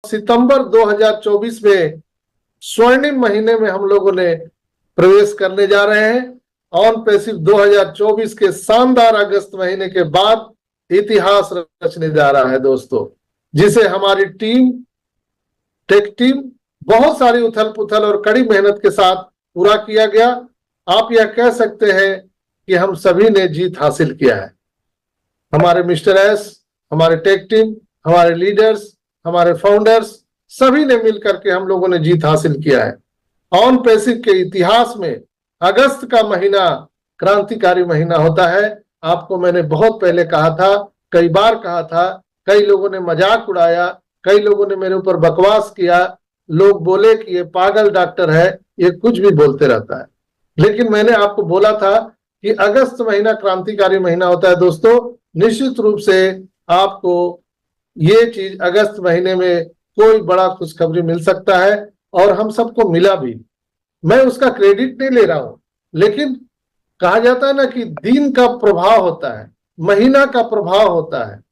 सितंबर 2024 में स्वर्णिम महीने में हम लोगों ने प्रवेश करने जा रहे हैं। ऑन पैसिव 2024 के शानदार अगस्त महीने के बाद इतिहास रचने जा रहा है दोस्तों, जिसे हमारी टीम, टेक टीम, बहुत सारी उथल पुथल और कड़ी मेहनत के साथ पूरा किया गया। आप यह कह सकते हैं कि हम सभी ने जीत हासिल किया है। हमारे मिस्टर एस, हमारे टेक टीम, हमारे लीडर्स, हमारे फाउंडर्स, सभी ने मिलकर के हम लोगों ने जीत हासिल किया है। ऑन पैसिव के इतिहास में अगस्त का महीना क्रांतिकारी महीना होता है। आपको मैंने बहुत पहले कहा था, कई बार कहा था, कई लोगों ने मजाक उड़ाया, कई लोगों ने मेरे ऊपर बकवास किया, लोग बोले कि ये पागल डॉक्टर है, ये कुछ भी बोलते रहता है। लेकिन मैंने आपको बोला था कि अगस्त महीना क्रांतिकारी महीना होता है दोस्तों। निश्चित रूप से आपको ये चीज अगस्त महीने में कोई बड़ा खुशखबरी मिल सकता है, और हम सबको मिला भी। मैं उसका क्रेडिट नहीं ले रहा हूं, लेकिन कहा जाता है ना कि दिन का प्रभाव होता है, महीना का प्रभाव होता है।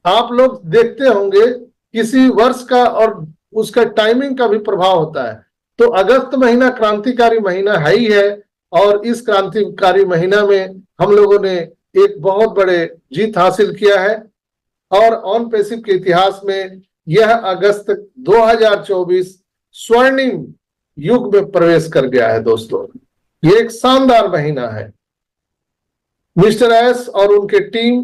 आप लोग देखते होंगे किसी वर्ष का और उसका टाइमिंग का भी प्रभाव होता है। तो अगस्त महीना क्रांतिकारी महीना है ही है, और इस क्रांतिकारी महीना में हम लोगों ने एक बहुत बड़े जीत हासिल किया है। और ऑन पैसिव के इतिहास में यह अगस्त 2024 स्वर्णिम युग में प्रवेश कर गया है दोस्तों। ये एक शानदार महीना है। मिस्टर एस और उनके टीम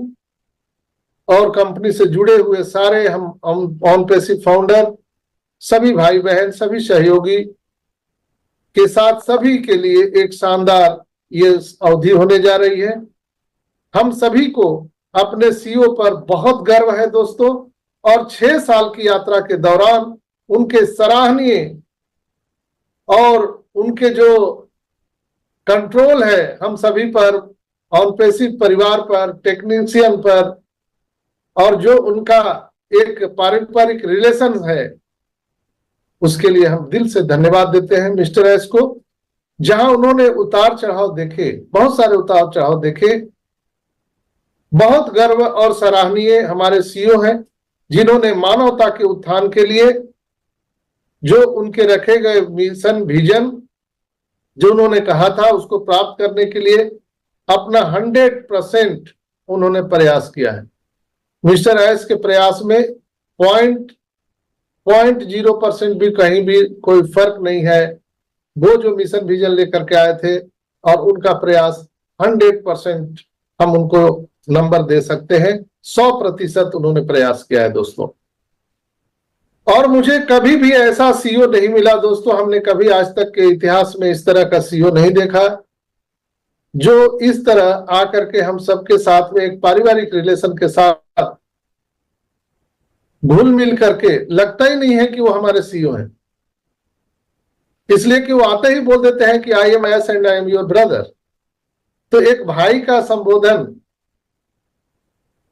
और कंपनी से जुड़े हुए सारे हम ऑन पैसिव फाउंडर, सभी भाई बहन, सभी सहयोगी के साथ सभी के लिए एक शानदार ये अवधि होने जा रही है। हम सभी को अपने सीईओ पर बहुत गर्व है दोस्तों, और 6 साल की यात्रा के दौरान उनके सराहनीय और उनके जो कंट्रोल है हम सभी पर, ऑन पैसिव परिवार पर, टेक्नीशियन पर, और जो उनका एक पारंपरिक रिलेशन है, उसके लिए हम दिल से धन्यवाद देते हैं मिस्टर एस को। जहां उन्होंने उतार चढ़ाव देखे, बहुत सारे उतार चढ़ाव देखे, बहुत गर्व और सराहनीय हमारे सीईओ हैं, जिन्होंने मानवता के उत्थान के लिए जो उनके रखे गए मिशन, विजन जो उन्होंने कहा था, उसको प्राप्त करने के लिए अपना 100% उन्होंने प्रयास किया है। मिस्टर एस के प्रयास में 0.0% भी कहीं भी कोई फर्क नहीं है। वो जो मिशन विजन लेकर के आए थे और उनका प्रयास 100% हम उनको नंबर दे सकते हैं। 100% उन्होंने प्रयास किया है दोस्तों। और मुझे कभी भी ऐसा सीईओ नहीं मिला दोस्तों, हमने कभी आज तक के इतिहास में इस तरह का सीईओ नहीं देखा जो इस तरह आकर के हम सबके साथ में एक पारिवारिक रिलेशन के साथ घुल मिल करके, लगता ही नहीं है कि वो हमारे सीईओ हैं, इसलिए कि वो आते ही बोल देते हैं कि I am S and I am your brother. तो एक भाई का संबोधन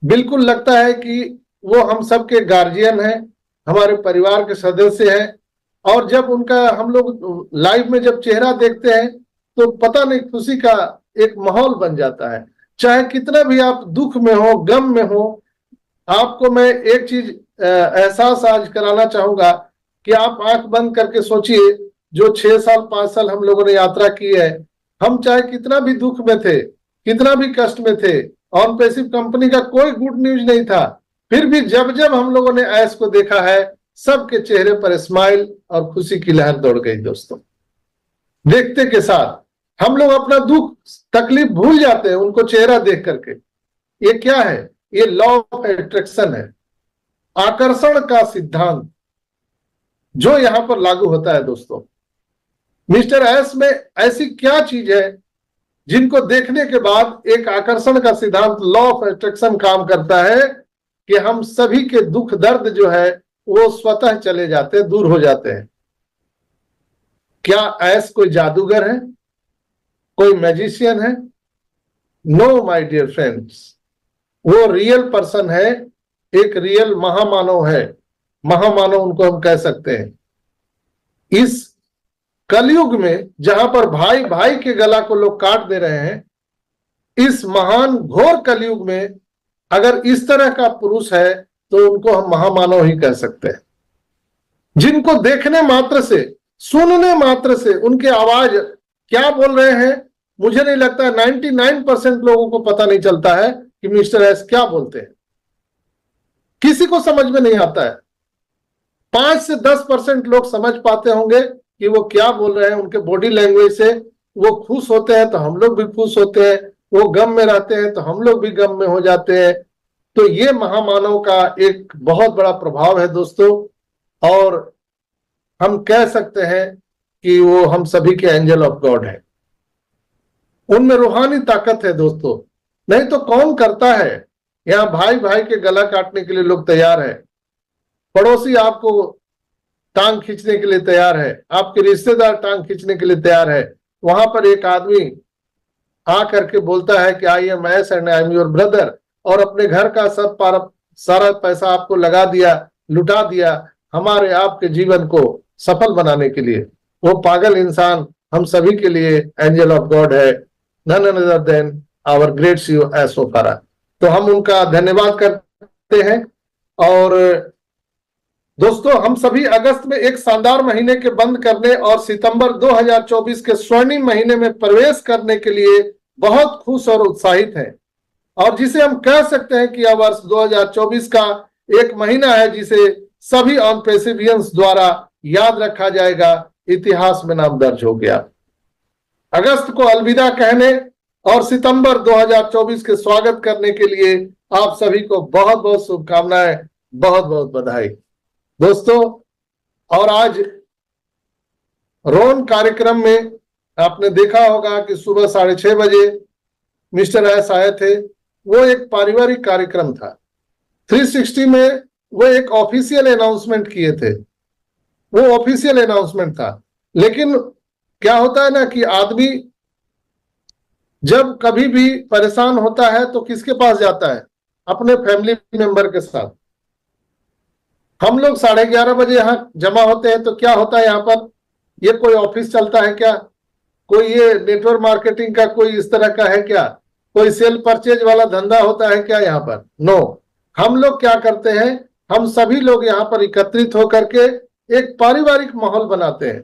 बिल्कुल लगता है कि वो हम सबके गार्जियन हैं, हमारे परिवार के सदस्य हैं। और जब उनका हम लोग लाइव में जब चेहरा देखते हैं तो पता नहीं, खुशी का एक माहौल बन जाता है। चाहे कितना भी आप दुख में हो, गम में हो, आपको मैं एक चीज एहसास आज कराना चाहूंगा कि आप आंख बंद करके सोचिए, जो 6 साल 5 साल हम लोगों ने यात्रा की है, हम चाहे कितना भी दुख में थे, कितना भी कष्ट में थे, ऑन पैसिव कंपनी का कोई गुड न्यूज नहीं था, फिर भी जब जब हम लोगों ने ऐस को देखा है, सबके चेहरे पर स्माइल और खुशी की लहर दौड़ गई दोस्तों। देखते के साथ हम लोग अपना दुख तकलीफ भूल जाते हैं उनको चेहरा देख करके। ये क्या है? ये लॉ ऑफ अट्रैक्शन है, आकर्षण का सिद्धांत जो यहां पर लागू होता है दोस्तों। मिस्टर एस में ऐसी क्या चीज है जिनको देखने के बाद एक आकर्षण का सिद्धांत, लॉ ऑफ अट्रैक्शन काम करता है कि हम सभी के दुख दर्द जो है वो स्वतः चले जाते हैं, दूर हो जाते हैं। क्या एस कोई जादूगर है, कोई मैजिशियन है? नो माय डियर फ्रेंड्स, वो रियल पर्सन है, एक रियल महामानव है। महामानव उनको हम कह सकते हैं। इस कलयुग में जहां पर भाई भाई के गला को लोग काट दे रहे हैं, इस महान घोर कलयुग में अगर इस तरह का पुरुष है तो उनको हम महामानव ही कह सकते हैं। जिनको देखने मात्र से, सुनने मात्र से उनके आवाज क्या बोल रहे हैं, मुझे नहीं लगता 99% लोगों को पता नहीं चलता है कि मिस्टर एस क्या बोलते हैं। किसी को समझ में नहीं आता है। 5 से 10% लोग समझ पाते होंगे कि वो क्या बोल रहे हैं। उनके बॉडी लैंग्वेज से वो खुश होते हैं तो हम लोग भी खुश होते हैं, वो गम में रहते हैं तो हम लोग भी गम में हो जाते हैं। तो ये महामानव का एक बहुत बड़ा प्रभाव है दोस्तों, और हम कह सकते हैं कि वो हम सभी के एंजल ऑफ गॉड है। उनमें रूहानी ताकत है दोस्तों, नहीं तो कौन करता है। यहाँ भाई भाई के गला काटने के लिए लोग तैयार है, पड़ोसी आपको टांग खींचने के लिए तैयार है, आपके रिश्तेदार टांग खींचने के लिए तैयार है। वहां पर एक आदमी आ करके बोलता है कि I am S and I am your brother, और अपने घर का सारा पैसा आपको लगा दिया, लुटा दिया हमारे आपके जीवन को सफल बनाने के लिए। वो पागल इंसान हम सभी के लिए एंजल ऑफ गॉड है, none other than our great CEO एस ओफारा। तो हम उनका धन्यवाद करते हैं। और दोस्तों, हम सभी अगस्त में एक शानदार महीने के बंद करने और सितंबर 2024 के स्वर्णिम महीने में प्रवेश करने के लिए बहुत खुश और उत्साहित हैं, और जिसे हम कह सकते हैं कि यह वर्ष 2024 का एक महीना है जिसे सभी ऑन पेसिवियंस द्वारा याद रखा जाएगा, इतिहास में नाम दर्ज हो गया। अगस्त को अलविदा कहने और सितंबर 2024 के स्वागत करने के लिए आप सभी को बहुत बहुत शुभकामनाएं, बहुत बहुत बधाई दोस्तों। और आज रोन कार्यक्रम में आपने देखा होगा कि सुबह 6:30 बजे मिस्टर एस आए थे। वो एक पारिवारिक कार्यक्रम था। 360 में वो एक ऑफिशियल अनाउंसमेंट किए थे, वो ऑफिशियल अनाउंसमेंट था। लेकिन क्या होता है ना कि आदमी जब कभी भी परेशान होता है तो किसके पास जाता है? अपने फैमिली मेंबर के साथ। हम लोग 11:30 बजे यहाँ जमा होते हैं, तो क्या होता है यहाँ पर? ये कोई ऑफिस चलता है क्या? कोई ये नेटवर्क मार्केटिंग का कोई इस तरह का है क्या? कोई सेल परचेज वाला धंधा होता है क्या यहाँ पर? नो। हम लोग क्या करते हैं, हम सभी लोग यहाँ पर एकत्रित होकर के एक पारिवारिक माहौल बनाते हैं।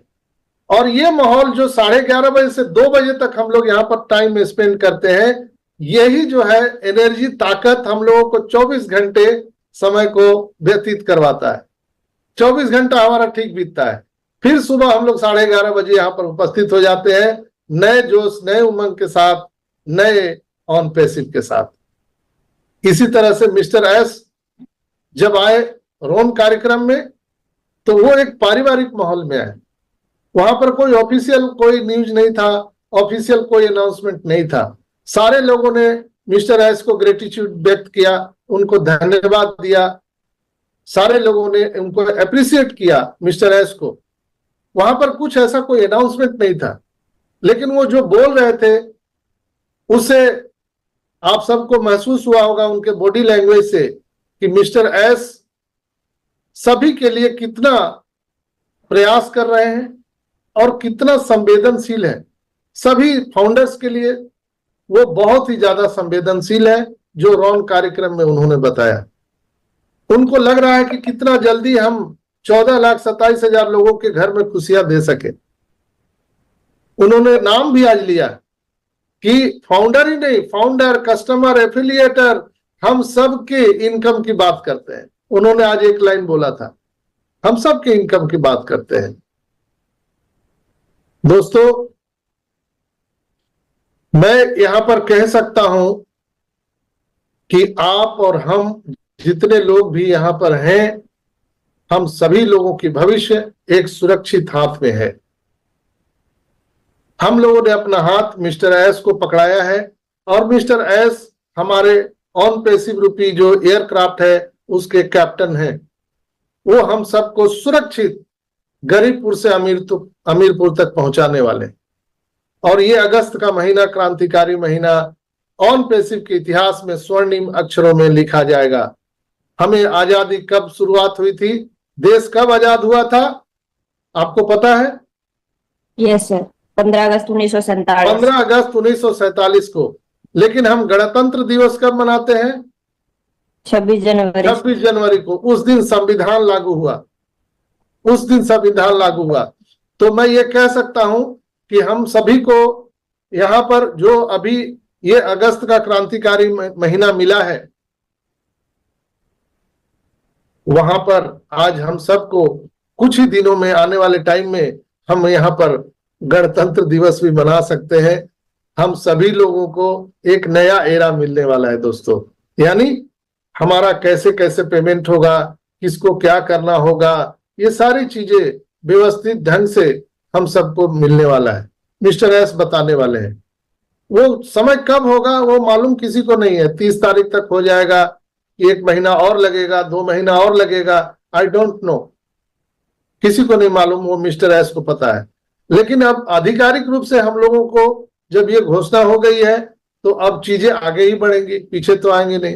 और ये माहौल जो 11:30 बजे से 2 बजे तक हम लोग यहाँ पर टाइम स्पेंड करते हैं, यही जो है एनर्जी, ताकत हम लोगों को 24 घंटे समय को व्यतीत करवाता है। 24 घंटा हमारा ठीक बीतता है। फिर सुबह हम लोग 11:30 बजे यहाँ पर उपस्थित हो जाते हैं, नए जोश, नए उमंग के साथ, नए ऑन पैसिव के साथ। इसी तरह से मिस्टर एस जब आए रोन कार्यक्रम में, तो वो एक पारिवारिक माहौल में आए। वहां पर कोई ऑफिशियल कोई न्यूज नहीं था, ऑफिशियल कोई अनाउंसमेंट नहीं था। सारे लोगों ने मिस्टर एस को ग्रेटिट्यूड व्यक्त किया, उनको धन्यवाद दिया, सारे लोगों ने उनको अप्रिशिएट किया मिस्टर एस को। वहां पर कुछ ऐसा कोई अनाउंसमेंट नहीं था, लेकिन वो जो बोल रहे थे उससे आप सबको महसूस हुआ होगा उनके बॉडी लैंग्वेज से कि मिस्टर एस सभी के लिए कितना प्रयास कर रहे हैं और कितना संवेदनशील है। सभी फाउंडर्स के लिए वो बहुत ही ज्यादा संवेदनशील है, जो रॉन कार्यक्रम में उन्होंने बताया। उनको लग रहा है कि कितना जल्दी हम 14,27,000 लोगों के घर में खुशियां दे सके। उन्होंने नाम भी आज लिया कि फाउंडर ही नहीं, फाउंडर, कस्टमर, एफिलिएटर, हम सब के इनकम की बात करते हैं। उन्होंने आज एक लाइन बोला था, हम सब के इनकम की बात करते हैं। दोस्तों, मैं यहां पर कह सकता हूं कि आप और हम जितने लोग भी यहां पर हैं, हम सभी लोगों की भविष्य एक सुरक्षित हाथ में है। हम लोगों ने अपना हाथ मिस्टर एस को पकड़ाया है, और मिस्टर एस हमारे ऑन पैसिव रूपी जो एयरक्राफ्ट है उसके कैप्टन हैं। वो हम सबको सुरक्षित गरीबपुर से अमीरपुर तक पहुंचाने वाले। और ये अगस्त का महीना क्रांतिकारी महीना ऑन पैसिव के इतिहास में स्वर्णिम अक्षरों में लिखा जाएगा। हमें आजादी कब शुरुआत हुई थी, देश कब आजाद हुआ था, आपको पता है? यस सर, 15 अगस्त 1947। 15 अगस्त 1947 को। लेकिन हम गणतंत्र दिवस कब मनाते हैं? 26 जनवरी। 26 जनवरी को। उस दिन संविधान लागू हुआ। उस दिन संविधान लागू हुआ। तो मैं ये कह सकता हूं कि हम सभी को यहाँ पर जो अभी ये अगस्त का क्रांतिकारी महीना मिला है, वहां पर आज हम सबको कुछ ही दिनों में, आने वाले टाइम में हम यहाँ पर गणतंत्र दिवस भी मना सकते हैं। हम सभी लोगों को एक नया एरा मिलने वाला है दोस्तों। यानी हमारा कैसे कैसे पेमेंट होगा, किसको क्या करना होगा, ये सारी चीजें व्यवस्थित ढंग से हम सबको मिलने वाला है। मिस्टर एस बताने वाले हैं। वो समय कब होगा वो मालूम किसी को नहीं है। 30 तारीख तक हो जाएगा, 1 महीना और लगेगा, 2 महीना और लगेगा, आई डोंट नो, किसी को नहीं मालूम, वो मिस्टर एस को पता है। लेकिन अब आधिकारिक रूप से हम लोगों को जब ये घोषणा हो गई है तो अब चीजें आगे ही बढ़ेंगी, पीछे तो आएंगे नहीं।